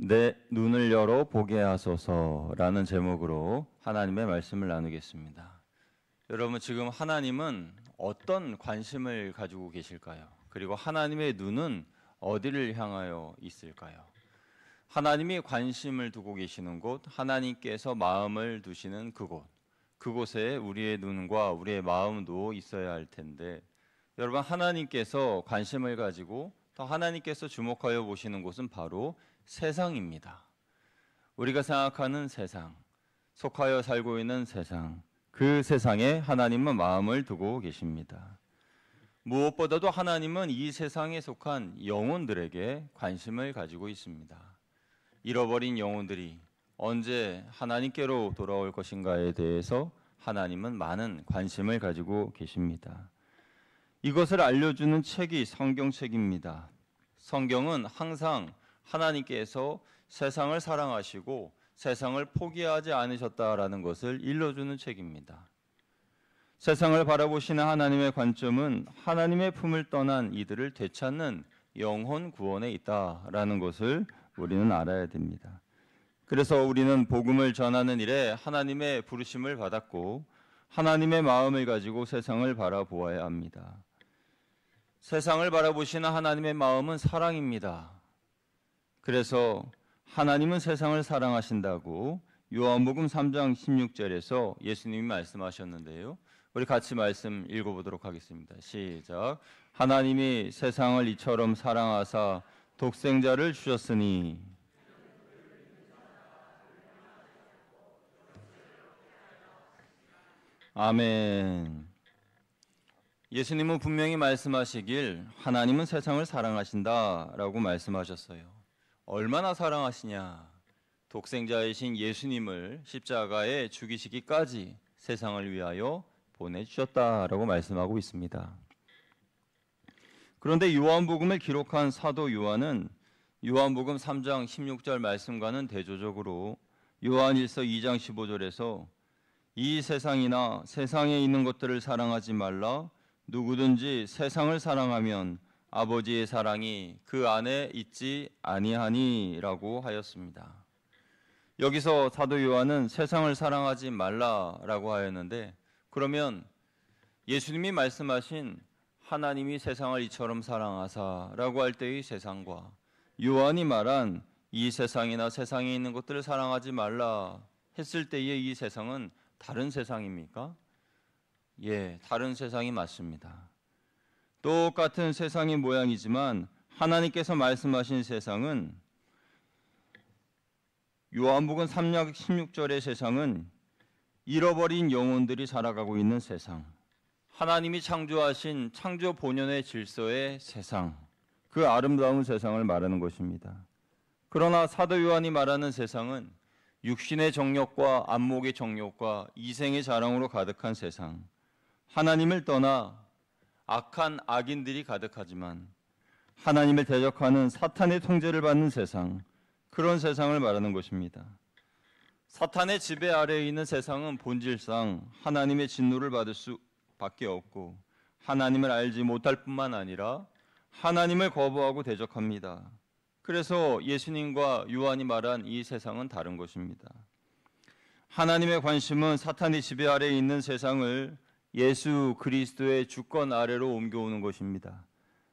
내 눈을 열어 보게 하소서라는 제목으로 하나님의 말씀을 나누겠습니다. 여러분, 지금 하나님은 어떤 관심을 가지고 계실까요? 그리고 하나님의 눈은 어디를 향하여 있을까요? 하나님이 관심을 두고 계시는 곳, 하나님께서 마음을 두시는 그곳에 우리의 눈과 우리의 마음도 있어야 할 텐데, 여러분, 하나님께서 관심을 가지고 또 하나님께서 주목하여 보시는 곳은 바로 세상입니다. 우리가 생각하는 세상, 속하여 살고 있는 세상, 그 세상에 하나님은 마음을 두고 계십니다. 무엇보다도 하나님은 이 세상에 속한 영혼들에게 관심을 가지고 있습니다. 잃어버린 영혼들이 언제 하나님께로 돌아올 것인가에 대해서 하나님은 많은 관심을 가지고 계십니다. 이것을 알려주는 책이 성경책입니다. 성경은 항상 하나님께서 세상을 사랑하시고 세상을 포기하지 않으셨다라는 것을 일러주는 책입니다. 세상을 바라보시는 하나님의 관점은 하나님의 품을 떠난 이들을 되찾는 영혼 구원에 있다라는 것을 우리는 알아야 됩니다. 그래서 우리는 복음을 전하는 일에 하나님의 부르심을 받았고 하나님의 마음을 가지고 세상을 바라보아야 합니다. 세상을 바라보시는 하나님의 마음은 사랑입니다. 그래서 하나님은 세상을 사랑하신다고 요한복음 3장 16절에서 예수님이 말씀하셨는데요. 우리 같이 말씀 읽어보도록 하겠습니다. 시작. 하나님이 세상을 이처럼 사랑하사 독생자를 주셨으니. 아멘. 예수님은 분명히 말씀하시길 하나님은 세상을 사랑하신다라고 말씀하셨어요. 얼마나 사랑하시냐? 독생자이신 예수님을 십자가에 죽이시기까지 세상을 위하여 보내주셨다라고 말씀하고 있습니다. 그런데 요한복음을 기록한 사도 요한은 요한복음 3장 16절 말씀과는 대조적으로 요한일서 2장 15절에서 이 세상이나 세상에 있는 것들을 사랑하지 말라. 누구든지 세상을 사랑하면 아버지의 사랑이 그 안에 있지 아니하니라고 하였습니다. 여기서 사도 요한은 세상을 사랑하지 말라라고 하였는데, 그러면 예수님이 말씀하신 하나님이 세상을 이처럼 사랑하사라고 할 때의 세상과 요한이 말한 이 세상이나 세상에 있는 것들을 사랑하지 말라 했을 때의 이 세상은 다른 세상입니까? 예, 다른 세상이 맞습니다. 똑같은 세상의 모양이지만 하나님께서 말씀하신 세상은, 요한복음 3장 16절의 세상은 잃어버린 영혼들이 살아가고 있는 세상, 하나님이 창조하신 창조 본연의 질서의 세상, 그 아름다운 세상을 말하는 것입니다. 그러나 사도 요한이 말하는 세상은 육신의 정욕과 안목의 정욕과 이생의 자랑으로 가득한 세상, 하나님을 떠나 악한 악인들이 가득하지만 하나님을 대적하는 사탄의 통제를 받는 세상, 그런 세상을 말하는 것입니다. 사탄의 지배 아래에 있는 세상은 본질상 하나님의 진노를 받을 수밖에 없고 하나님을 알지 못할 뿐만 아니라 하나님을 거부하고 대적합니다. 그래서 예수님과 요한이 말한 이 세상은 다른 것입니다. 하나님의 관심은 사탄의 지배 아래에 있는 세상을 예수 그리스도의 주권 아래로 옮겨오는 것입니다.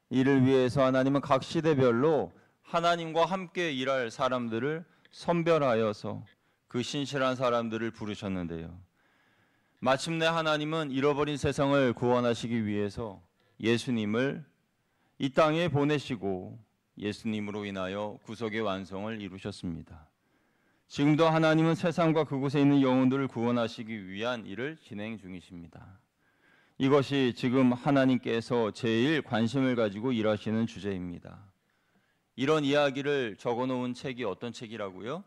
이를 위해서 하나님은 각 시대별로 하나님과 함께 일할 사람들을 선별하여서 그 신실한 사람들을 부르셨는데요. 마침내 하나님은 잃어버린 세상을 구원하시기 위해서 예수님을 이 땅에 보내시고 예수님으로 인하여 구속의 완성을 이루셨습니다. 지금도 하나님은 세상과 그곳에 있는 영혼들을 구원하시기 위한 일을 진행 중이십니다. 이것이 지금 하나님께서 제일 관심을 가지고 일하시는 주제입니다. 이런 이야기를 적어놓은 책이 어떤 책이라고요?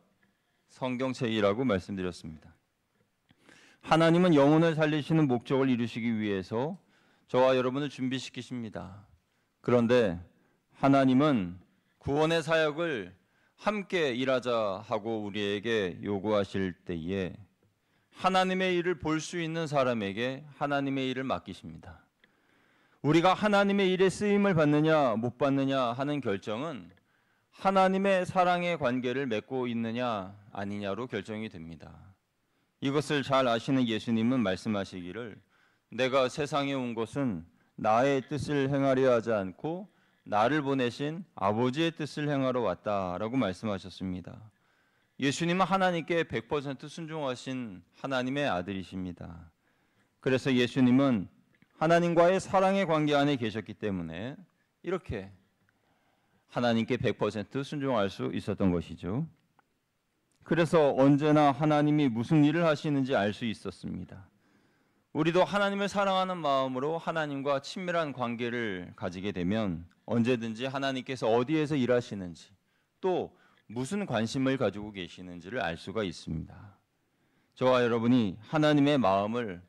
성경책이라고 말씀드렸습니다. 하나님은 영혼을 살리시는 목적을 이루시기 위해서 저와 여러분을 준비시키십니다. 그런데 하나님은 구원의 사역을 함께 일하자 하고 우리에게 요구하실 때에 하나님의 일을 볼 수 있는 사람에게 하나님의 일을 맡기십니다. 우리가 하나님의 일에 쓰임을 받느냐 못 받느냐 하는 결정은 하나님의 사랑의 관계를 맺고 있느냐 아니냐로 결정이 됩니다. 이것을 잘 아시는 예수님은 말씀하시기를 내가 세상에 온 것은 나의 뜻을 행하려 하지 않고 나를 보내신 아버지의 뜻을 행하러 왔다라고 말씀하셨습니다. 예수님은 하나님께 100% 순종하신 하나님의 아들이십니다. 그래서 예수님은 하나님과의 사랑의 관계 안에 계셨기 때문에 이렇게 하나님께 100% 순종할 수 있었던 것이죠. 그래서 언제나 하나님이 무슨 일을 하시는지 알 수 있었습니다. 우리도 하나님을 사랑하는 마음으로 하나님과 친밀한 관계를 가지게 되면 언제든지 하나님께서 어디에서 일하시는지 또 무슨 관심을 가지고 계시는지를 알 수가 있습니다. 저와 여러분이 하나님의 마음을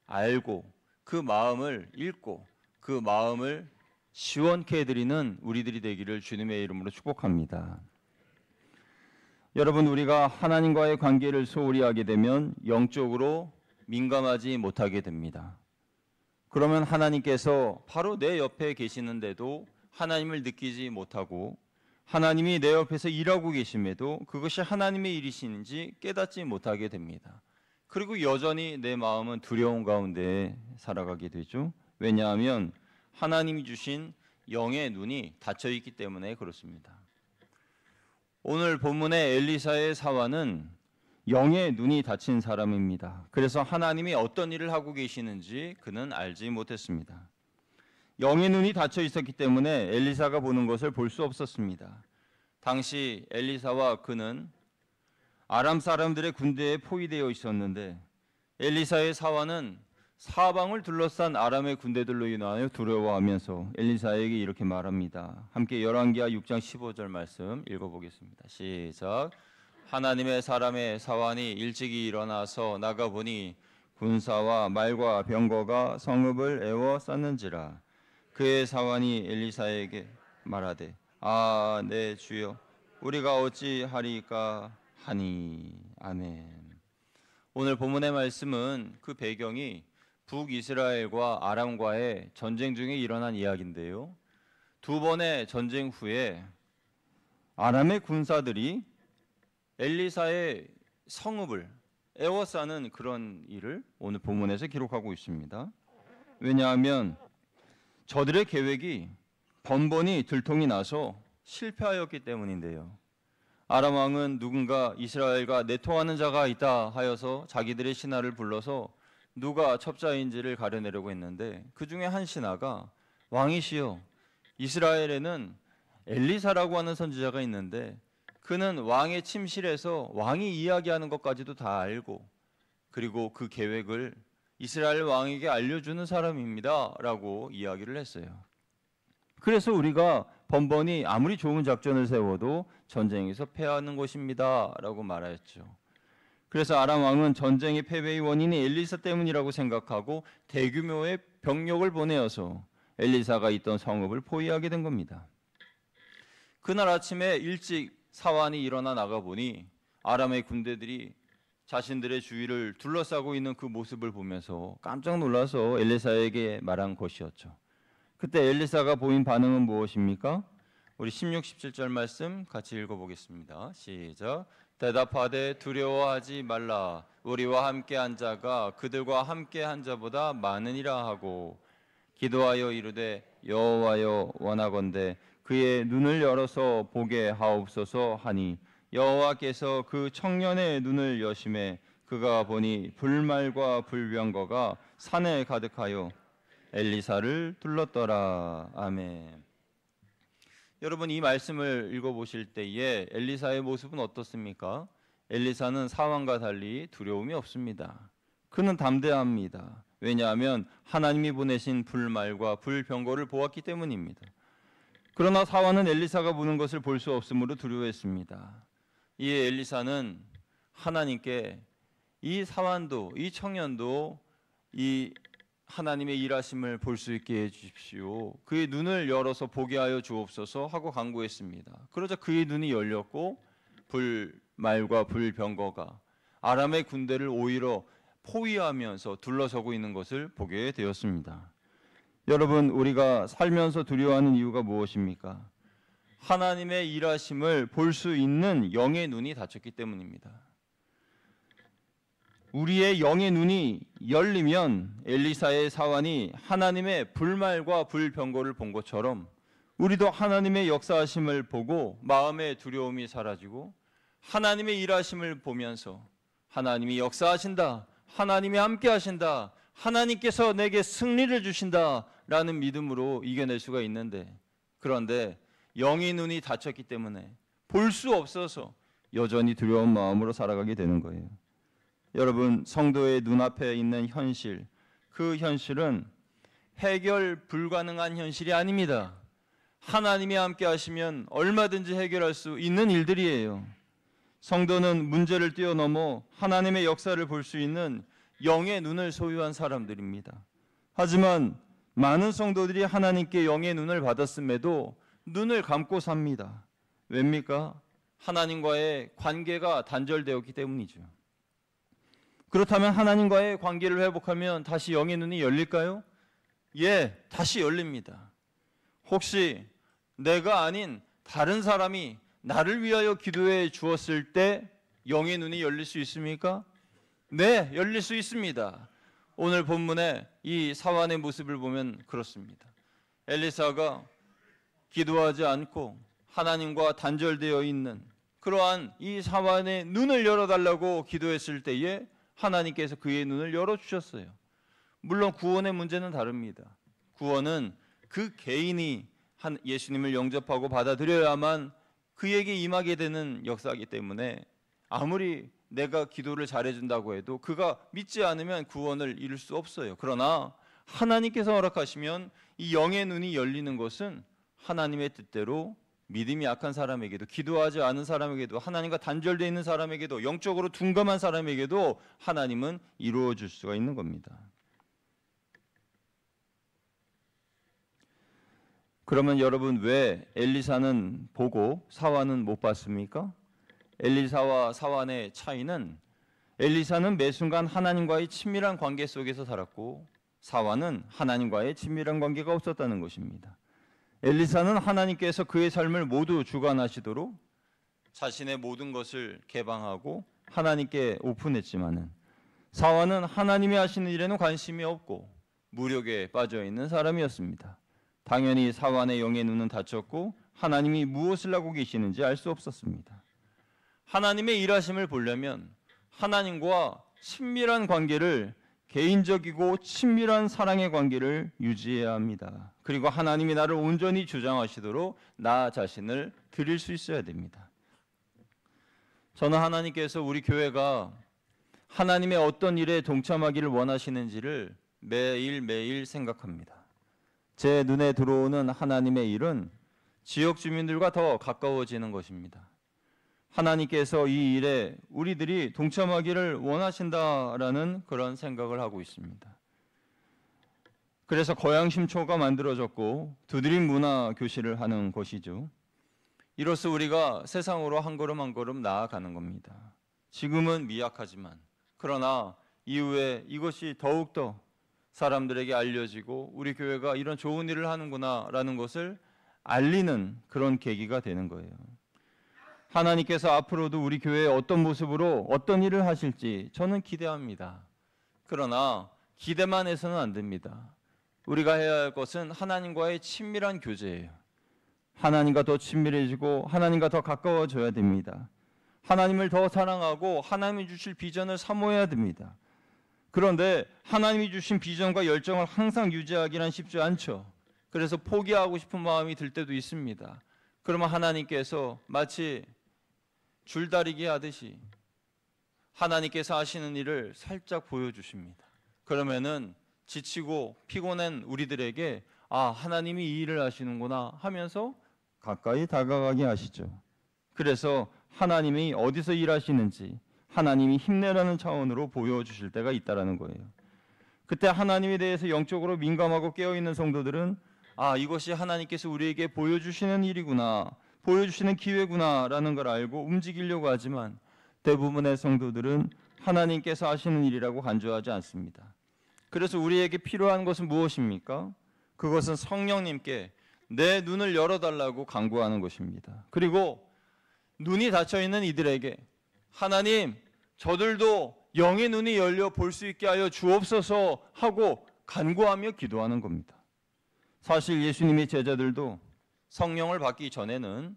알고 그 마음을 읽고 그 마음을 시원케 해드리는 우리들이 되기를 주님의 이름으로 축복합니다. 여러분, 우리가 하나님과의 관계를 소홀히 하게 되면 영적으로 민감하지 못하게 됩니다. 그러면 하나님께서 바로 내 옆에 계시는데도 하나님을 느끼지 못하고 하나님이 내 옆에서 일하고 계심에도 그것이 하나님의 일이신지 깨닫지 못하게 됩니다. 그리고 여전히 내 마음은 두려움 가운데 살아가게 되죠. 왜냐하면 하나님이 주신 영의 눈이 닫혀 있기 때문에 그렇습니다. 오늘 본문의 엘리사의 사화는 영의 눈이 닫힌 사람입니다. 그래서 하나님이 어떤 일을 하고 계시는지 그는 알지 못했습니다. 영의 눈이 닫혀 있었기 때문에 엘리사가 보는 것을 볼 수 없었습니다. 당시 엘리사와 그는 아람 사람들의 군대에 포위되어 있었는데 엘리사의 사화는 사방을 둘러싼 아람의 군대들로 인하여 두려워하면서 엘리사에게 이렇게 말합니다. 함께 열왕기하 6장 15절 말씀 읽어보겠습니다. 시작. 하나님의 사람의 사환이 일찍이 일어나서 나가보니 군사와 말과 병거가 성읍을 에워쌌는지라. 그의 사환이 엘리사에게 말하되 아, 네 주여, 우리가 어찌하리까 하니. 아멘. 오늘 본문의 말씀은 그 배경이 북이스라엘과 아람과의 전쟁 중에 일어난 이야기인데요. 두 번의 전쟁 후에 아람의 군사들이 엘리사의 성읍을 에워싸는 그런 일을 오늘 본문에서 기록하고 있습니다. 왜냐하면 저들의 계획이 번번이 들통이 나서 실패하였기 때문인데요. 아람 왕은 누군가 이스라엘과 내통하는 자가 있다 하여서 자기들의 신하를 불러서 누가 첩자인지를 가려내려고 했는데 그 중에 한 신하가 왕이시여, 이스라엘에는 엘리사라고 하는 선지자가 있는데 그는 왕의 침실에서 왕이 이야기하는 것까지도 다 알고 그리고 그 계획을 이스라엘 왕에게 알려주는 사람입니다 라고 이야기를 했어요. 그래서 우리가 번번이 아무리 좋은 작전을 세워도 전쟁에서 패하는 것입니다 라고 말하였죠. 그래서 아람 왕은 전쟁의 패배의 원인이 엘리사 때문이라고 생각하고 대규모의 병력을 보내어서 엘리사가 있던 성읍을 포위하게 된 겁니다. 그날 아침에 일찍 사환이 일어나 나가보니 아람의 군대들이 자신들의 주위를 둘러싸고 있는 그 모습을 보면서 깜짝 놀라서 엘리사에게 말한 것이었죠. 그때 엘리사가 보인 반응은 무엇입니까? 우리 16, 17절 말씀 같이 읽어보겠습니다. 시작. 대답하되 두려워하지 말라. 우리와 함께한 자가 그들과 함께한 자보다 많으니라 하고 기도하여 이르되 여호와여, 원하건대 그의 눈을 열어서 보게 하옵소서 하니 여호와께서 그 청년의 눈을 여심해 그가 보니 불말과 불병거가 산에 가득하여 엘리사를 둘렀더라. 아멘. 여러분, 이 말씀을 읽어보실 때에 엘리사의 모습은 어떻습니까? 엘리사는 사환과 달리 두려움이 없습니다. 그는 담대합니다. 왜냐하면 하나님이 보내신 불말과 불병거를 보았기 때문입니다. 그러나 사환은 엘리사가 보는 것을 볼 수 없으므로 두려워했습니다. 이에 엘리사는 하나님께 이 사환도 이 청년도 이 하나님의 일하심을 볼 수 있게 해주십시오. 그의 눈을 열어서 보게 하여 주옵소서 하고 간구했습니다. 그러자 그의 눈이 열렸고 불말과 불병거가 아람의 군대를 오히려 포위하면서 둘러서고 있는 것을 보게 되었습니다. 여러분, 우리가 살면서 두려워하는 이유가 무엇입니까? 하나님의 일하심을 볼 수 있는 영의 눈이 닫혔기 때문입니다. 우리의 영의 눈이 열리면 엘리사의 사환이 하나님의 불말과 불병거를 본 것처럼 우리도 하나님의 역사하심을 보고 마음의 두려움이 사라지고 하나님의 일하심을 보면서 하나님이 역사하신다, 하나님이 함께 하신다, 하나님께서 내게 승리를 주신다라는 믿음으로 이겨낼 수가 있는데, 그런데 영의 눈이 닫혔기 때문에 볼 수 없어서 여전히 두려운 마음으로 살아가게 되는 거예요. 여러분, 성도의 눈앞에 있는 현실, 그 현실은 해결 불가능한 현실이 아닙니다. 하나님이 함께 하시면 얼마든지 해결할 수 있는 일들이에요. 성도는 문제를 뛰어넘어 하나님의 역사를 볼 수 있는 영의 눈을 소유한 사람들입니다. 하지만 많은 성도들이 하나님께 영의 눈을 받았음에도 눈을 감고 삽니다. 왜입니까? 하나님과의 관계가 단절되었기 때문이죠. 그렇다면 하나님과의 관계를 회복하면 다시 영의 눈이 열릴까요? 예, 다시 열립니다. 혹시 내가 아닌 다른 사람이 나를 위하여 기도해 주었을 때 영의 눈이 열릴 수 있습니까? 네, 열릴 수 있습니다. 오늘 본문에 이 사환의 모습을 보면 그렇습니다. 엘리사가 기도하지 않고 하나님과 단절되어 있는 그러한 이 사환의 눈을 열어달라고 기도했을 때에 하나님께서 그의 눈을 열어주셨어요. 물론 구원의 문제는 다릅니다. 구원은 그 개인이 예수님을 영접하고 받아들여야만 그에게 임하게 되는 역사이기 때문에 아무리 내가 기도를 잘해준다고 해도 그가 믿지 않으면 구원을 이룰 수 없어요. 그러나 하나님께서 허락하시면 이 영의 눈이 열리는 것은 하나님의 뜻대로 믿음이 약한 사람에게도, 기도하지 않은 사람에게도, 하나님과 단절되어 있는 사람에게도, 영적으로 둔감한 사람에게도 하나님은 이루어 줄 수가 있는 겁니다. 그러면 여러분, 왜 엘리사는 보고 사환은 못 봤습니까? 엘리사와 사환의 차이는, 엘리사는 매 순간 하나님과의 친밀한 관계 속에서 살았고 사환은 하나님과의 친밀한 관계가 없었다는 것입니다. 엘리사는 하나님께서 그의 삶을 모두 주관하시도록 자신의 모든 것을 개방하고 하나님께 오픈했지만은, 사환은 하나님이 하시는 일에는 관심이 없고 무력에 빠져 있는 사람이었습니다. 당연히 사환의 영의 눈은 닫혔고 하나님이 무엇을 하고 계시는지 알 수 없었습니다. 하나님의 일하심을 보려면 하나님과 친밀한 관계를, 개인적이고 친밀한 사랑의 관계를 유지해야 합니다. 그리고 하나님이 나를 온전히 주장하시도록 나 자신을 드릴 수 있어야 됩니다. 저는 하나님께서 우리 교회가 하나님의 어떤 일에 동참하기를 원하시는지를 매일매일 생각합니다. 제 눈에 들어오는 하나님의 일은 지역 주민들과 더 가까워지는 것입니다. 하나님께서 이 일에 우리들이 동참하기를 원하신다라는 그런 생각을 하고 있습니다. 그래서 거양심초가 만들어졌고 두드림 문화 교실을 하는 것이죠. 이로써 우리가 세상으로 한 걸음 한 걸음 나아가는 겁니다. 지금은 미약하지만, 그러나 이후에 이것이 더욱더 사람들에게 알려지고 우리 교회가 이런 좋은 일을 하는구나라는 것을 알리는 그런 계기가 되는 거예요. 하나님께서 앞으로도 우리 교회에 어떤 모습으로 어떤 일을 하실지 저는 기대합니다. 그러나 기대만 해서는 안 됩니다. 우리가 해야 할 것은 하나님과의 친밀한 교제예요. 하나님과 더 친밀해지고 하나님과 더 가까워져야 됩니다. 하나님을 더 사랑하고 하나님이 주실 비전을 사모해야 됩니다. 그런데 하나님이 주신 비전과 열정을 항상 유지하기란 쉽지 않죠. 그래서 포기하고 싶은 마음이 들 때도 있습니다. 그러면 하나님께서 마치 줄다리기 하듯이 하나님께서 하시는 일을 살짝 보여주십니다. 그러면은 지치고 피곤한 우리들에게 하나님이 이 일을 하시는구나 하면서 가까이 다가가게 하시죠. 그래서 하나님이 어디서 일하시는지 하나님이 힘내라는 차원으로 보여주실 때가 있다라는 거예요. 그때 하나님에 대해서 영적으로 민감하고 깨어있는 성도들은 이것이 하나님께서 우리에게 보여주시는 일이구나, 보여주시는 기회구나라는 걸 알고 움직이려고 하지만 대부분의 성도들은 하나님께서 하시는 일이라고 간주하지 않습니다. 그래서 우리에게 필요한 것은 무엇입니까? 그것은 성령님께 내 눈을 열어달라고 간구하는 것입니다. 그리고 눈이 닫혀있는 이들에게 하나님, 저들도 영의 눈이 열려 볼 수 있게 하여 주옵소서 하고 간구하며 기도하는 겁니다. 사실 예수님의 제자들도 성령을 받기 전에는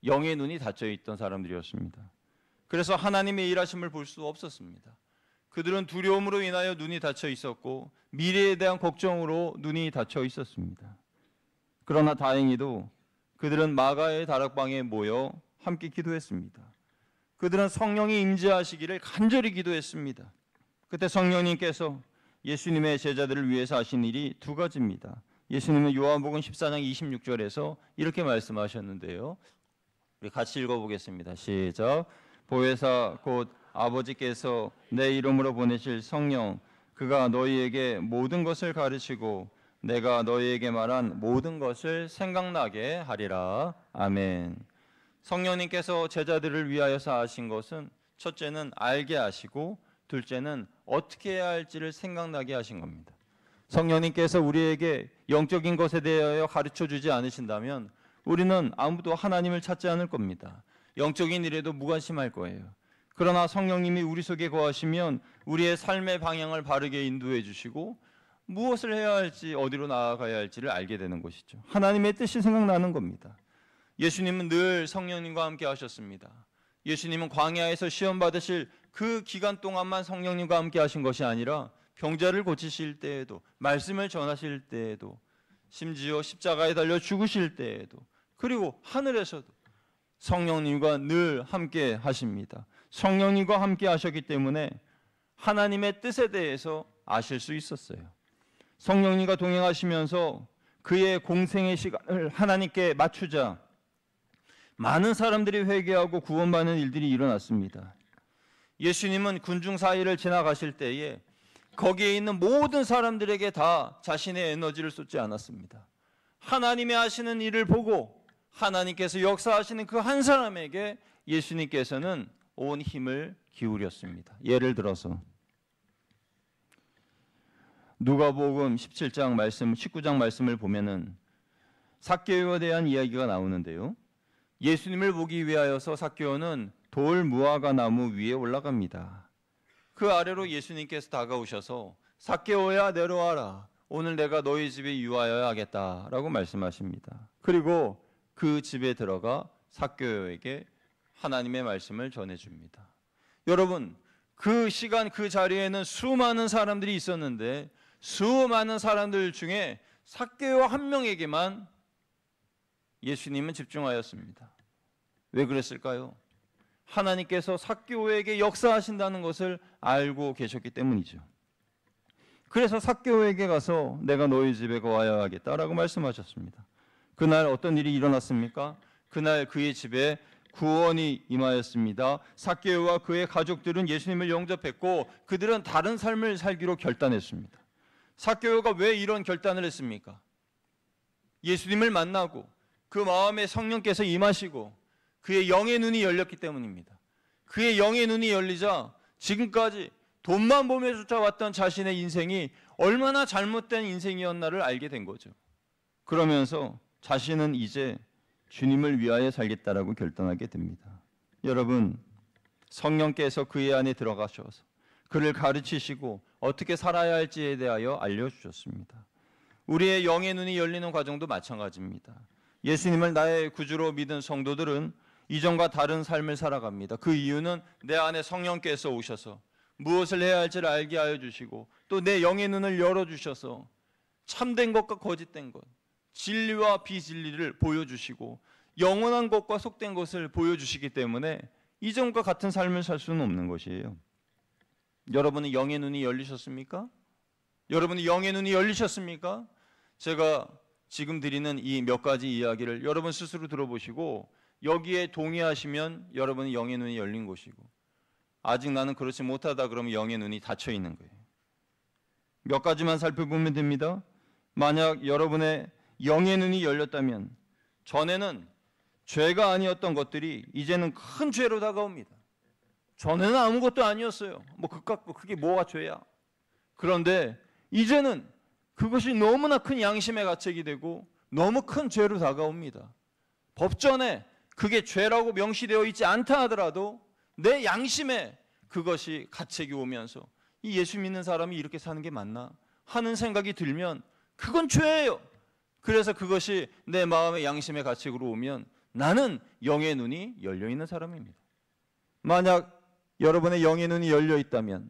영의 눈이 닫혀있던 사람들이었습니다. 그래서 하나님의 일하심을 볼 수 없었습니다. 그들은 두려움으로 인하여 눈이 닫혀 있었고 미래에 대한 걱정으로 눈이 닫혀 있었습니다. 그러나 다행히도 그들은 마가의 다락방에 모여 함께 기도했습니다. 그들은 성령이 임재하시기를 간절히 기도했습니다. 그때 성령님께서 예수님의 제자들을 위해서 하신 일이 두 가지입니다. 예수님은 요한복음 14장 26절에서 이렇게 말씀하셨는데요. 우리 같이 읽어보겠습니다. 시작. 보혜사 곧 아버지께서 내 이름으로 보내실 성령, 그가 너희에게 모든 것을 가르치고 내가 너희에게 말한 모든 것을 생각나게 하리라. 아멘. 성령님께서 제자들을 위하여서 하신 것은 첫째는 알게 하시고 둘째는 어떻게 해야 할지를 생각나게 하신 겁니다. 성령님께서 우리에게 영적인 것에 대하여 가르쳐 주지 않으신다면 우리는 아무도 하나님을 찾지 않을 겁니다. 영적인 일에도 무관심할 거예요. 그러나 성령님이 우리 속에 거하시면 우리의 삶의 방향을 바르게 인도해 주시고 무엇을 해야 할지, 어디로 나아가야 할지를 알게 되는 것이죠. 하나님의 뜻이 생각나는 겁니다. 예수님은 늘 성령님과 함께 하셨습니다. 예수님은 광야에서 시험 받으실 그 기간 동안만 성령님과 함께 하신 것이 아니라 병자를 고치실 때에도, 말씀을 전하실 때에도, 심지어 십자가에 달려 죽으실 때에도, 그리고 하늘에서도 성령님과 늘 함께 하십니다. 성령님과 함께 하셨기 때문에 하나님의 뜻에 대해서 아실 수 있었어요. 성령님과 동행하시면서 그의 공생의 시간을 하나님께 맞추자 많은 사람들이 회개하고 구원받는 일들이 일어났습니다. 예수님은 군중 사이를 지나가실 때에 거기에 있는 모든 사람들에게 다 자신의 에너지를 쏟지 않았습니다. 하나님의 하시는 일을 보고 하나님께서 역사하시는 그 한 사람에게 예수님께서는 온 힘을 기울였습니다. 예를 들어서 누가복음 17장 말씀, 19장 말씀을 보면은 삭개오에 대한 이야기가 나오는데요. 예수님을 보기 위하여서 삭개오는 돌 무화과 나무 위에 올라갑니다. 그 아래로 예수님께서 다가오셔서 삭개오야 내려와라. 오늘 내가 너희 집에 유하여야 하겠다라고 말씀하십니다. 그리고 그 집에 들어가 삭개오에게 하나님의 말씀을 전해줍니다. 여러분, 그 시간 그 자리에는 수많은 사람들이 있었는데 수많은 사람들 중에 삭개오 한 명에게만 예수님은 집중하였습니다. 왜 그랬을까요? 하나님께서 삭개오에게 역사하신다는 것을 알고 계셨기 때문이죠. 그래서 삭개오에게 가서 내가 너희 집에 거하여야겠다라고 말씀하셨습니다. 그날 어떤 일이 일어났습니까? 그날 그의 집에 구원이 임하였습니다. 삭개오와 그의 가족들은 예수님을 영접했고 그들은 다른 삶을 살기로 결단했습니다. 삭개오가 왜 이런 결단을 했습니까? 예수님을 만나고 그 마음에 성령께서 임하시고 그의 영의 눈이 열렸기 때문입니다. 그의 영의 눈이 열리자 지금까지 돈만 보며 쫓아왔던 자신의 인생이 얼마나 잘못된 인생이었나를 알게 된 거죠. 그러면서 자신은 이제 주님을 위하여 살겠다라고 결단하게 됩니다. 여러분, 성령께서 그의 안에 들어가셔서 그를 가르치시고 어떻게 살아야 할지에 대하여 알려주셨습니다. 우리의 영의 눈이 열리는 과정도 마찬가지입니다. 예수님을 나의 구주로 믿은 성도들은 이전과 다른 삶을 살아갑니다. 그 이유는 내 안에 성령께서 오셔서 무엇을 해야 할지를 알게 하여 주시고 또 내 영의 눈을 열어주셔서 참된 것과 거짓된 것, 진리와 비진리를 보여주시고 영원한 것과 속된 것을 보여주시기 때문에 이전과 같은 삶을 살 수는 없는 것이에요. 여러분은 영의 눈이 열리셨습니까? 여러분이 영의 눈이 열리셨습니까? 제가 지금 드리는 이 몇 가지 이야기를 여러분 스스로 들어보시고 여기에 동의하시면 여러분의 영의 눈이 열린 것이고 아직 나는 그렇지 못하다 그러면 영의 눈이 닫혀 있는 거예요. 몇 가지만 살펴보면 됩니다. 만약 여러분의 영의 눈이 열렸다면 전에는 죄가 아니었던 것들이 이제는 큰 죄로 다가옵니다. 전에는 아무것도 아니었어요. 그게 뭐가 죄야? 그런데 이제는 그것이 너무나 큰 양심의 가책이 되고 너무 큰 죄로 다가옵니다. 법전에 그게 죄라고 명시되어 있지 않다 하더라도 내 양심에 그것이 가책이 오면서 이 예수 믿는 사람이 이렇게 사는 게 맞나 하는 생각이 들면 그건 죄예요. 그래서 그것이 내 마음의 양심의 가책으로 오면 나는 영의 눈이 열려 있는 사람입니다. 만약 여러분의 영의 눈이 열려 있다면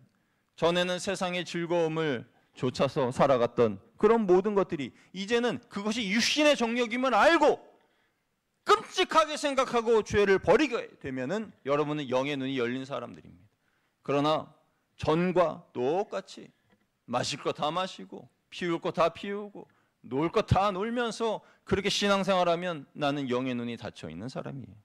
전에는 세상의 즐거움을 좇아서 살아갔던 그런 모든 것들이 이제는 그것이 육신의 정욕임을 알고 끔찍하게 생각하고 죄를 버리게 되면은 여러분은 영의 눈이 열린 사람들입니다. 그러나 전과 똑같이 마실 거 다 마시고 피울 거 다 피우고 놀 거 다 놀면서 그렇게 신앙생활하면 나는 영의 눈이 닫혀 있는 사람이에요.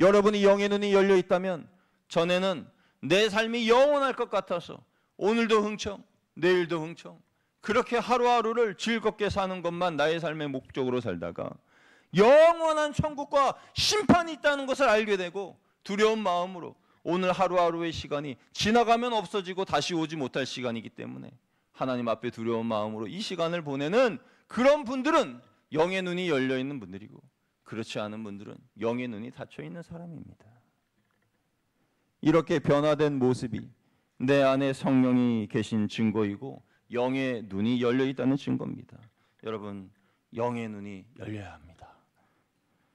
여러분이 영의 눈이 열려 있다면 전에는 내 삶이 영원할 것 같아서 오늘도 흥청, 내일도 흥청 그렇게 하루하루를 즐겁게 사는 것만 나의 삶의 목적으로 살다가 영원한 천국과 심판이 있다는 것을 알게 되고 두려운 마음으로 오늘 하루하루의 시간이 지나가면 없어지고 다시 오지 못할 시간이기 때문에 하나님 앞에 두려운 마음으로 이 시간을 보내는 그런 분들은 영의 눈이 열려 있는 분들이고 그렇지 않은 분들은 영의 눈이 닫혀 있는 사람입니다. 이렇게 변화된 모습이 내 안에 성령이 계신 증거이고 영의 눈이 열려 있다는 증거입니다. 여러분, 영의 눈이 열려야 합니다.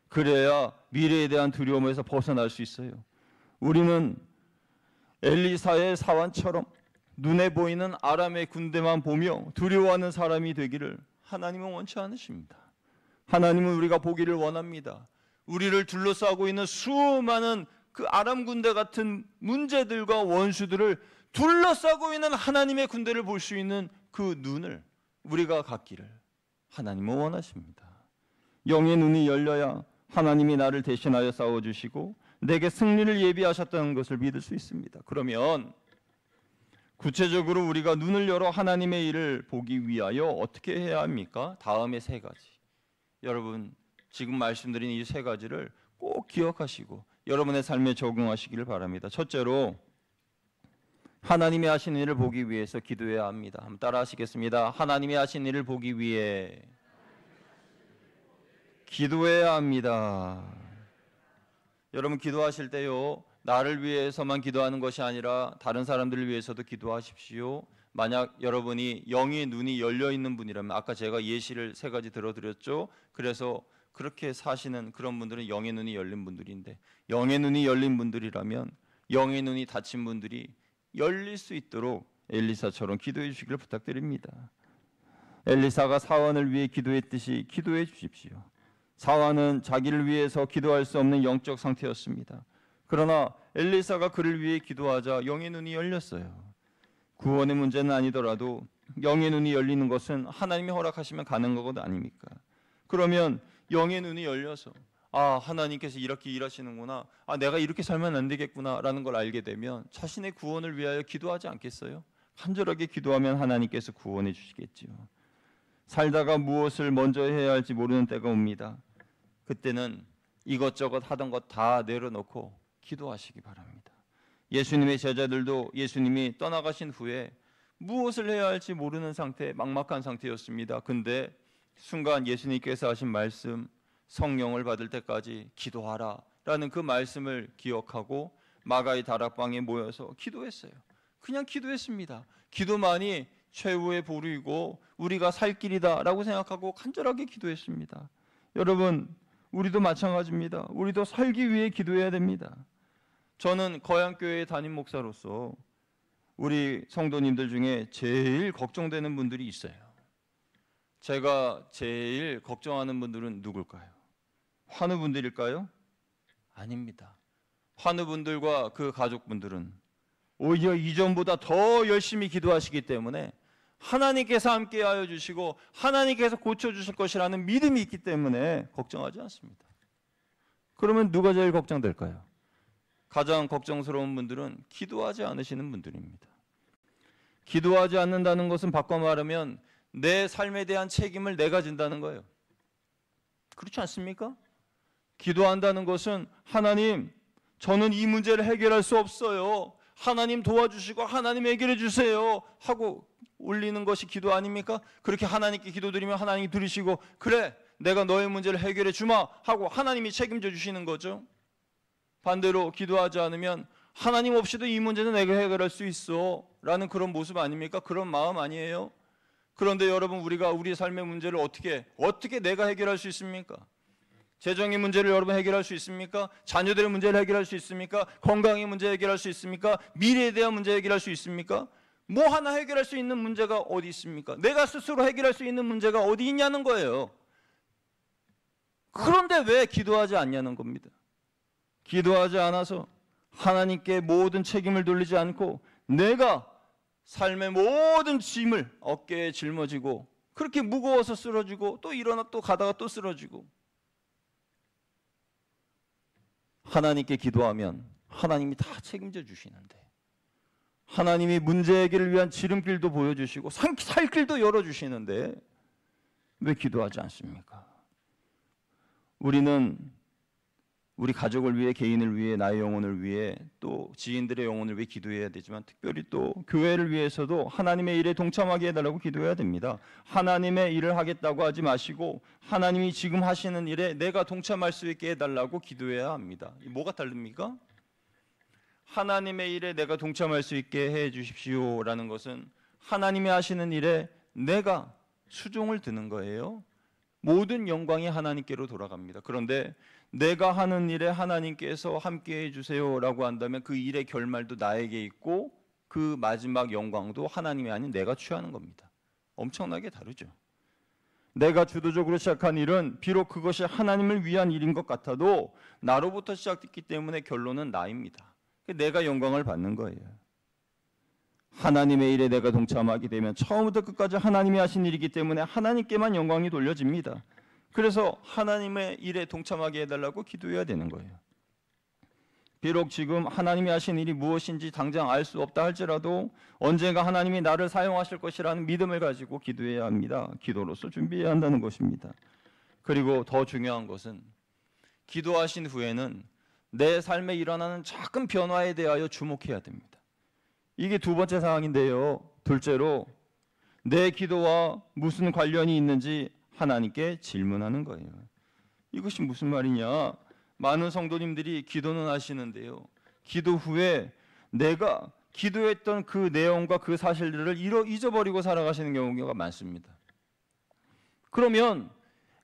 그래야 미래에 대한 두려움에서 벗어날 수 있어요. 우리는 엘리사의 사환처럼 눈에 보이는 아람의 군대만 보며 두려워하는 사람이 되기를 하나님은 원치 않으십니다. 하나님은 우리가 보기를 원합니다. 우리를 둘러싸고 있는 수많은 그 아람 군대 같은 문제들과 원수들을 둘러싸고 있는 하나님의 군대를 볼 수 있는 그 눈을 우리가 갖기를 하나님은 원하십니다. 영의 눈이 열려야 하나님이 나를 대신하여 싸워주시고 내게 승리를 예비하셨다는 것을 믿을 수 있습니다. 그러면 구체적으로 우리가 눈을 열어 하나님의 일을 보기 위하여 어떻게 해야 합니까? 다음의 세 가지. 여러분, 지금 말씀드린 이 세 가지를 꼭 기억하시고 여러분의 삶에 적용하시기를 바랍니다. 첫째로 하나님이 하신 일을 보기 위해서 기도해야 합니다. 한번 따라 하시겠습니다. 하나님이 하신 일을 보기 위해 기도해야 합니다. 여러분, 기도하실 때요, 나를 위해서만 기도하는 것이 아니라 다른 사람들을 위해서도 기도하십시오. 만약 여러분이 영의 눈이 열려 있는 분이라면, 아까 제가 예시를 세 가지 들어드렸죠. 그래서 그렇게 사시는 그런 분들은 영의 눈이 열린 분들인데, 영의 눈이 열린 분들이라면 영의 눈이 닫힌 분들이 열릴 수 있도록 엘리사처럼 기도해 주시기를 부탁드립니다. 엘리사가 사환을 위해 기도했듯이 기도해 주십시오. 사환은 자기를 위해서 기도할 수 없는 영적 상태였습니다. 그러나 엘리사가 그를 위해 기도하자 영의 눈이 열렸어요. 구원의 문제는 아니더라도 영의 눈이 열리는 것은 하나님이 허락하시면 가능한 것 아닙니까? 그러면 영의 눈이 열려서 하나님께서 이렇게 일하시는구나, 내가 이렇게 살면 안 되겠구나 라는 걸 알게 되면 자신의 구원을 위하여 기도하지 않겠어요? 간절하게 기도하면 하나님께서 구원해 주시겠지요. 살다가 무엇을 먼저 해야 할지 모르는 때가 옵니다. 그때는 이것저것 하던 것 다 내려놓고 기도하시기 바랍니다. 예수님의 제자들도 예수님이 떠나가신 후에 무엇을 해야 할지 모르는 상태, 막막한 상태였습니다. 근데 순간 예수님께서 하신 말씀, 성령을 받을 때까지 기도하라 라는 그 말씀을 기억하고 마가의 다락방에 모여서 기도했어요. 그냥 기도했습니다. 기도만이 최후의 보루이고 우리가 살 길이다 라고 생각하고 간절하게 기도했습니다. 여러분, 우리도 마찬가지입니다. 우리도 살기 위해 기도해야 됩니다. 저는 거양교회 담임 목사로서 우리 성도님들 중에 제일 걱정되는 분들이 있어요. 제가 제일 걱정하는 분들은 누굴까요? 환우분들일까요? 아닙니다. 환우분들과 그 가족분들은 오히려 이전보다 더 열심히 기도하시기 때문에 하나님께서 함께하여 주시고 하나님께서 고쳐주실 것이라는 믿음이 있기 때문에 걱정하지 않습니다. 그러면 누가 제일 걱정될까요? 가장 걱정스러운 분들은 기도하지 않으시는 분들입니다. 기도하지 않는다는 것은 바꿔 말하면 내 삶에 대한 책임을 내가 진다는 거예요. 그렇지 않습니까? 기도한다는 것은 하나님, 저는 이 문제를 해결할 수 없어요. 하나님 도와주시고 하나님 해결해 주세요 하고 올리는 것이 기도 아닙니까? 그렇게 하나님께 기도드리면 하나님이 들으시고 그래, 내가 너의 문제를 해결해 주마 하고 하나님이 책임져 주시는 거죠. 반대로 기도하지 않으면 하나님 없이도 이 문제는 내가 해결할 수 있어 라는 그런 모습 아닙니까? 그런 마음 아니에요? 그런데 여러분, 우리가 우리 삶의 문제를 어떻게 내가 해결할 수 있습니까? 재정의 문제를 여러분 해결할 수 있습니까? 자녀들의 문제를 해결할 수 있습니까? 건강의 문제 해결할 수 있습니까? 미래에 대한 문제 해결할 수 있습니까? 뭐 하나 해결할 수 있는 문제가 어디 있습니까? 내가 스스로 해결할 수 있는 문제가 어디 있냐는 거예요. 그런데 왜 기도하지 않냐는 겁니다. 기도하지 않아서 하나님께 모든 책임을 돌리지 않고 내가 삶의 모든 짐을 어깨에 짊어지고 그렇게 무거워서 쓰러지고 또 일어나 또 가다가 또 쓰러지고, 하나님께 기도하면 하나님이 다 책임져 주시는데, 하나님이 문제 해결을 위한 지름길도 보여주시고 살 길도 열어주시는데 왜 기도하지 않습니까? 우리는 우리 가족을 위해, 개인을 위해, 나의 영혼을 위해, 또 지인들의 영혼을 위해 기도해야 되지만 특별히 또 교회를 위해서도 하나님의 일에 동참하게 해달라고 기도해야 됩니다. 하나님의 일을 하겠다고 하지 마시고 하나님이 지금 하시는 일에 내가 동참할 수 있게 해달라고 기도해야 합니다. 뭐가 다릅니까? 하나님의 일에 내가 동참할 수 있게 해 주십시오라는 것은 하나님이 하시는 일에 내가 수종을 드는 거예요. 모든 영광이 하나님께로 돌아갑니다. 그런데 내가 하는 일에 하나님께서 함께 해주세요라고 한다면 그 일의 결말도 나에게 있고 그 마지막 영광도 하나님이 아닌 내가 취하는 겁니다. 엄청나게 다르죠. 내가 주도적으로 시작한 일은 비록 그것이 하나님을 위한 일인 것 같아도 나로부터 시작됐기 때문에 결론은 나입니다. 내가 영광을 받는 거예요. 하나님의 일에 내가 동참하게 되면 처음부터 끝까지 하나님이 하신 일이기 때문에 하나님께만 영광이 돌려집니다. 그래서 하나님의 일에 동참하게 해달라고 기도해야 되는 거예요. 비록 지금 하나님이 하신 일이 무엇인지 당장 알 수 없다 할지라도 언젠가 하나님이 나를 사용하실 것이라는 믿음을 가지고 기도해야 합니다. 기도로서 준비해야 한다는 것입니다. 그리고 더 중요한 것은 기도하신 후에는 내 삶에 일어나는 작은 변화에 대하여 주목해야 됩니다. 이게 두 번째 사항인데요. 둘째로 내 기도와 무슨 관련이 있는지 하나님께 질문하는 거예요. 이것이 무슨 말이냐? 많은 성도님들이 기도는 하시는데요, 기도 후에 내가 기도했던 그 내용과 그 사실들을 잊어버리고 살아가시는 경우가 많습니다. 그러면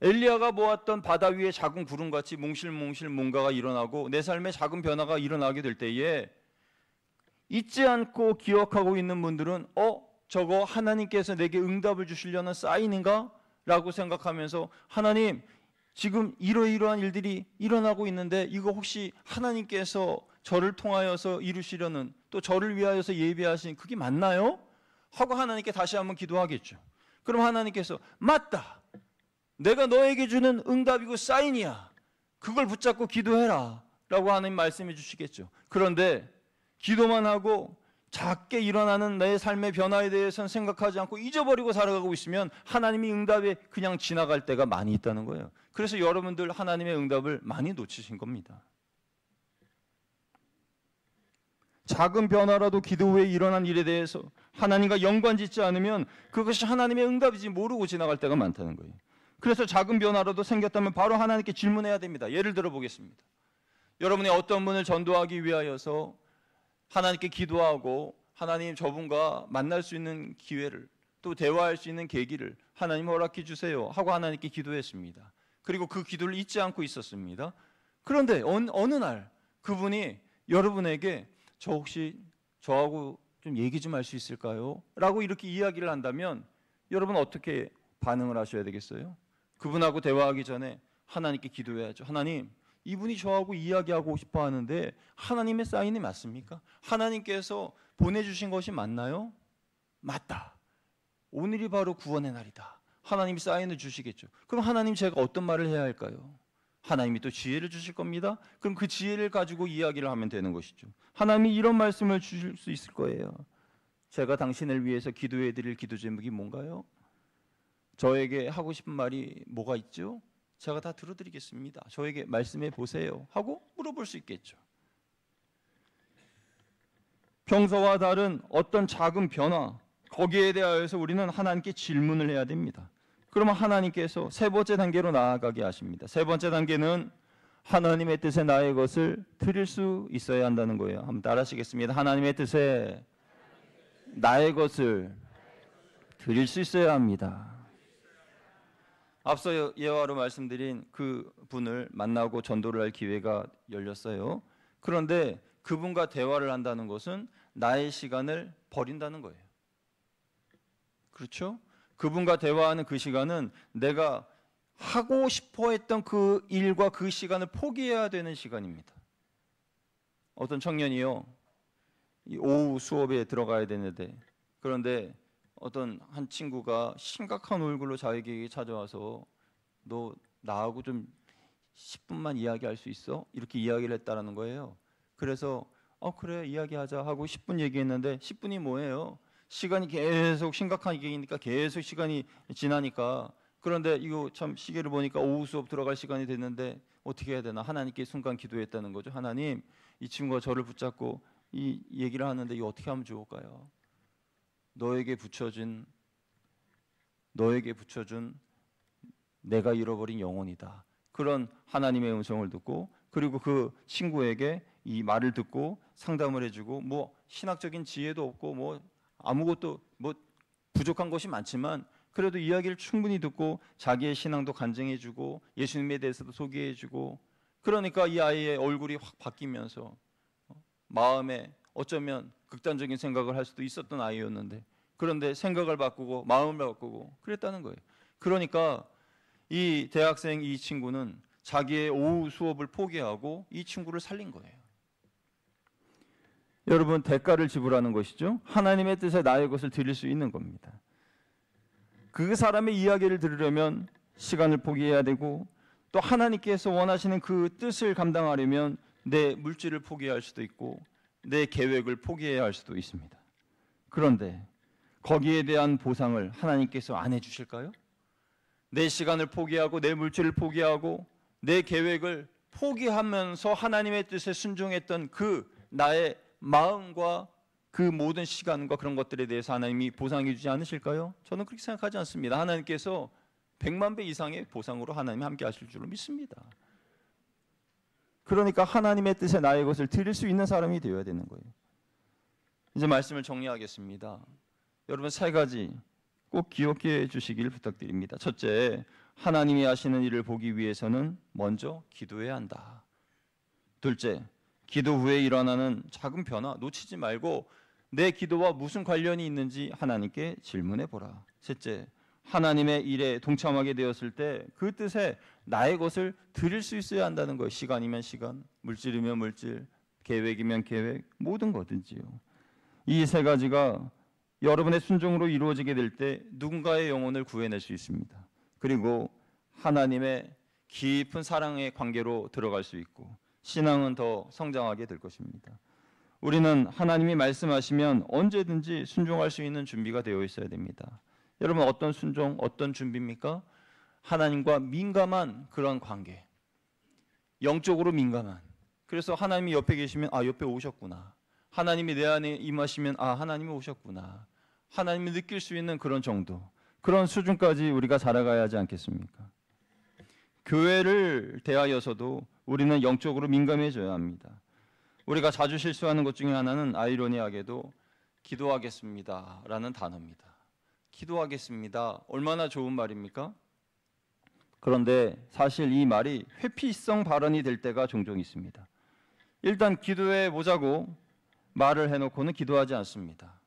엘리야가 보았던 바다 위에 작은 구름같이 몽실몽실 뭔가가 일어나고 내 삶에 작은 변화가 일어나게 될 때에 잊지 않고 기억하고 있는 분들은 저거 하나님께서 내게 응답을 주시려는 사인인가? 라고 생각하면서 하나님, 지금 이러이러한 일들이 일어나고 있는데 이거 혹시 하나님께서 저를 통하여서 이루시려는, 또 저를 위하여서 예비하신 그게 맞나요? 하고 하나님께 다시 한번 기도하겠죠. 그럼 하나님께서 맞다, 내가 너에게 주는 응답이고 사인이야, 그걸 붙잡고 기도해라 라고 하나님 말씀해 주시겠죠. 그런데 기도만 하고 작게 일어나는 내 삶의 변화에 대해서는 생각하지 않고 잊어버리고 살아가고 있으면 하나님이 응답에 그냥 지나갈 때가 많이 있다는 거예요. 그래서 여러분들 하나님의 응답을 많이 놓치신 겁니다. 작은 변화라도 기도 후에 일어난 일에 대해서 하나님과 연관짓지 않으면 그것이 하나님의 응답이지 모르고 지나갈 때가 많다는 거예요. 그래서 작은 변화라도 생겼다면 바로 하나님께 질문해야 됩니다. 예를 들어 보겠습니다. 여러분이 어떤 분을 전도하기 위하여서 하나님께 기도하고 하나님 저분과 만날 수 있는 기회를, 또 대화할 수 있는 계기를 하나님 허락해 주세요 하고 하나님께 기도했습니다. 그리고 그 기도를 잊지 않고 있었습니다. 그런데 어느 날 그분이 여러분에게 저 혹시 저하고 좀 얘기 좀 할 수 있을까요? 라고 이렇게 이야기를 한다면 여러분 어떻게 반응을 하셔야 되겠어요? 그분하고 대화하기 전에 하나님께 기도해야죠. 하나님, 이분이 저하고 이야기하고 싶어 하는데 하나님의 사인이 맞습니까? 하나님께서 보내주신 것이 맞나요? 맞다, 오늘이 바로 구원의 날이다, 하나님이 사인을 주시겠죠. 그럼 하나님, 제가 어떤 말을 해야 할까요? 하나님이 또 지혜를 주실 겁니다. 그럼 그 지혜를 가지고 이야기를 하면 되는 것이죠. 하나님이 이런 말씀을 주실 수 있을 거예요. 제가 당신을 위해서 기도해 드릴 기도 제목이 뭔가요? 저에게 하고 싶은 말이 뭐가 있죠? 제가 다 들어드리겠습니다. 저에게 말씀해 보세요 하고 물어볼 수 있겠죠. 평소와 다른 어떤 작은 변화, 거기에 대하여서 우리는 하나님께 질문을 해야 됩니다. 그러면 하나님께서 세 번째 단계로 나아가게 하십니다. 세 번째 단계는 하나님의 뜻에 나의 것을 드릴 수 있어야 한다는 거예요. 한번 따라하시겠습니다. 하나님의 뜻에 나의 것을 드릴 수 있어야 합니다. 앞서 예화로 말씀드린 그 분을 만나고 전도를 할 기회가 열렸어요. 그런데 그분과 대화를 한다는 것은 나의 시간을 버린다는 거예요. 그렇죠? 그분과 대화하는 그 시간은 내가 하고 싶어 했던 그 일과 그 시간을 포기해야 되는 시간입니다. 어떤 청년이요, 이 오후 수업에 들어가야 되는데, 그런데 어떤 한 친구가 심각한 얼굴로 자기에게 찾아와서 너 나하고 좀 10분만 이야기할 수 있어? 이렇게 이야기를 했다라는 거예요. 그래서 그래 이야기하자 하고 10분 얘기했는데 10분이 뭐예요? 시간이 계속 심각한 얘기니까 계속 시간이 지나니까, 그런데 이거 참 시계를 보니까 오후 수업 들어갈 시간이 됐는데 어떻게 해야 되나 하나님께 순간 기도했다는 거죠. 하나님, 이 친구가 저를 붙잡고 이 얘기를 하는데 이거 어떻게 하면 좋을까요? 너에게 붙여준 내가 잃어버린 영혼이다. 그런 하나님의 음성을 듣고, 그리고 그 친구에게 이 말을 듣고 상담을 해주고, 뭐 신학적인 지혜도 없고 뭐 아무것도 뭐 부족한 것이 많지만 그래도 이야기를 충분히 듣고 자기의 신앙도 간증해주고 예수님에 대해서도 소개해주고, 그러니까 이 아이의 얼굴이 확 바뀌면서 마음에 어쩌면 극단적인 생각을 할 수도 있었던 아이였는데, 그런데 생각을 바꾸고 마음을 바꾸고 그랬다는 거예요. 그러니까 이 대학생 이 친구는 자기의 오후 수업을 포기하고 이 친구를 살린 거예요. 여러분, 대가를 지불하는 것이죠. 하나님의 뜻에 나의 것을 드릴 수 있는 겁니다. 그 사람의 이야기를 들으려면 시간을 포기해야 되고, 또 하나님께서 원하시는 그 뜻을 감당하려면 내 물질을 포기할 수도 있고 내 계획을 포기해야 할 수도 있습니다. 그런데 거기에 대한 보상을 하나님께서 안 해주실까요? 내 시간을 포기하고 내 물질을 포기하고 내 계획을 포기하면서 하나님의 뜻에 순종했던 그 나의 마음과 그 모든 시간과 그런 것들에 대해서 하나님이 보상해 주지 않으실까요? 저는 그렇게 생각하지 않습니다. 하나님께서 100만 배 이상의 보상으로 하나님이 함께 하실 줄로 믿습니다. 그러니까 하나님의 뜻에 나의 것을 드릴 수 있는 사람이 되어야 되는 거예요. 이제 말씀을 정리하겠습니다. 여러분, 세 가지 꼭 기억해 주시길 부탁드립니다. 첫째, 하나님이 하시는 일을 보기 위해서는 먼저 기도해야 한다. 둘째, 기도 후에 일어나는 작은 변화 놓치지 말고 내 기도와 무슨 관련이 있는지 하나님께 질문해 보라. 셋째, 하나님의 일에 동참하게 되었을 때 그 뜻에 나의 것을 드릴 수 있어야 한다는 거예요. 시간이면 시간, 물질이면 물질, 계획이면 계획, 모든 거든지요. 이 세 가지가 여러분의 순종으로 이루어지게 될 때 누군가의 영혼을 구해낼 수 있습니다. 그리고 하나님의 깊은 사랑의 관계로 들어갈 수 있고 신앙은 더 성장하게 될 것입니다. 우리는 하나님이 말씀하시면 언제든지 순종할 수 있는 준비가 되어 있어야 됩니다. 여러분, 어떤 순종, 어떤 준비입니까? 하나님과 민감한 그런 관계, 영적으로 민감한. 그래서 하나님이 옆에 계시면 옆에 오셨구나. 하나님이 내 안에 임하시면 하나님이 오셨구나. 하나님이 느낄 수 있는 그런 정도, 그런 수준까지 우리가 자라가야 하지 않겠습니까? 교회를 대하여서도 우리는 영적으로 민감해져야 합니다. 우리가 자주 실수하는 것 중에 하나는 아이러니하게도 기도하겠습니다 라는 단어입니다. 기도하겠습니다. 얼마나 좋은 말입니까? 그런데 사실 이 말이 회피성 발언이 될 때가 종종 있습니다. 일단 기도해 보자고 말을 해놓고는 기도하지 않습니다.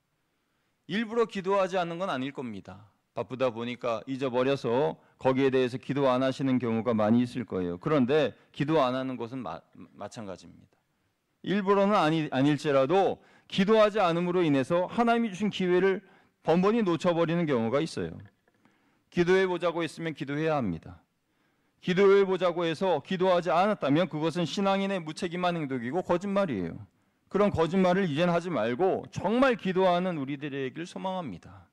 일부러 기도하지 않는 건 아닐 겁니다. 바쁘다 보니까 잊어버려서 거기에 대해서 기도 안 하시는 경우가 많이 있을 거예요. 그런데 기도 안 하는 것은 마찬가지입니다. 일부러는 아닐지라도 기도하지 않음으로 인해서 하나님이 주신 기회를 번번이 놓쳐버리는 경우가 있어요. 기도해보자고 했으면 기도해야 합니다. 기도해보자고 해서 기도하지 않았다면 그것은 신앙인의 무책임한 행동이고 거짓말이에요. 그런 거짓말을 이젠 하지 말고 정말 기도하는 우리들에게 소망합니다.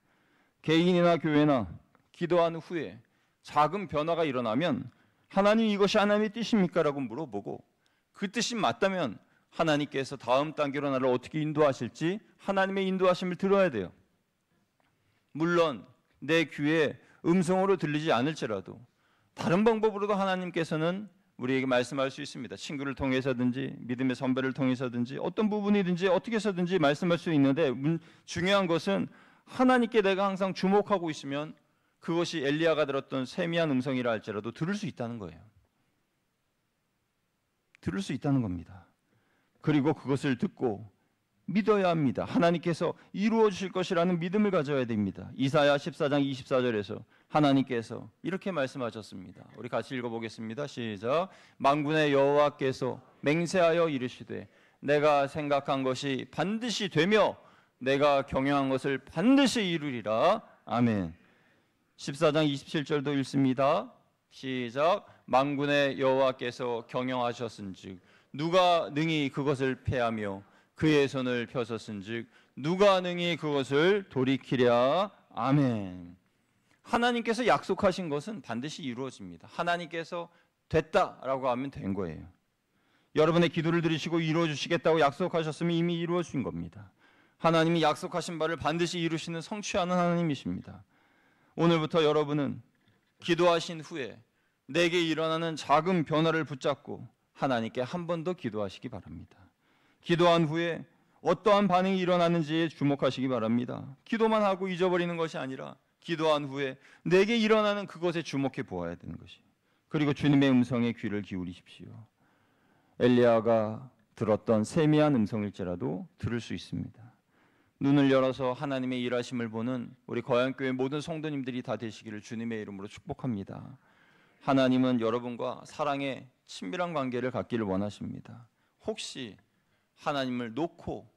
개인이나 교회나 기도한 후에 작은 변화가 일어나면 하나님, 이것이 하나님의 뜻입니까? 라고 물어보고 그 뜻이 맞다면 하나님께서 다음 단계로 나를 어떻게 인도하실지 하나님의 인도하심을 들어야 돼요. 물론 내 귀에 음성으로 들리지 않을지라도 다른 방법으로도 하나님께서는 우리에게 말씀할 수 있습니다. 친구를 통해서든지 믿음의 선배를 통해서든지 어떤 부분이든지 어떻게 해서든지 말씀할 수 있는데 중요한 것은 하나님께 내가 항상 주목하고 있으면 그것이 엘리야가 들었던 세미한 음성이라 할지라도 들을 수 있다는 거예요. 들을 수 있다는 겁니다. 그리고 그것을 듣고 믿어야 합니다. 하나님께서 이루어 주실 것이라는 믿음을 가져야 됩니다. 이사야 14장 24절에서 하나님께서 이렇게 말씀하셨습니다. 우리 같이 읽어보겠습니다. 시작. 만군의 여호와께서 맹세하여 이르시되 내가 생각한 것이 반드시 되며 내가 경영한 것을 반드시 이루리라. 아멘. 14장 27절도 읽습니다. 시작. 만군의 여호와께서 경영하셨은즉 누가 능히 그것을 패하며 그의 손을 펴섰은즉 누가 능히 그것을 돌이키랴. 아멘. 하나님께서 약속하신 것은 반드시 이루어집니다. 하나님께서 됐다라고 하면 된 거예요. 여러분의 기도를 들으시고 이루어 주시겠다고 약속하셨으면 이미 이루어 주신 겁니다. 하나님이 약속하신 바를 반드시 이루시는 성취하는 하나님이십니다. 오늘부터 여러분은 기도하신 후에 내게 일어나는 작은 변화를 붙잡고 하나님께 한 번 더 기도하시기 바랍니다. 기도한 후에 어떠한 반응이 일어나는지에 주목하시기 바랍니다. 기도만 하고 잊어버리는 것이 아니라 기도한 후에 내게 일어나는 그것에 주목해 보아야 되는 것이에요. 그리고 주님의 음성에 귀를 기울이십시오. 엘리야가 들었던 세미한 음성일지라도 들을 수 있습니다. 눈을 열어서 하나님의 일하심을 보는 우리 거양교회 모든 성도님들이 다 되시기를 주님의 이름으로 축복합니다. 하나님은 여러분과 사랑의 친밀한 관계를 갖기를 원하십니다. 혹시 하나님을 놓고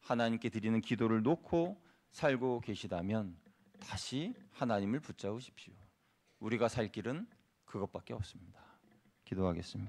하나님께 드리는 기도를 놓고 살고 계시다면 다시 하나님을 붙잡으십시오. 우리가 살 길은 그것밖에 없습니다. 기도하겠습니다.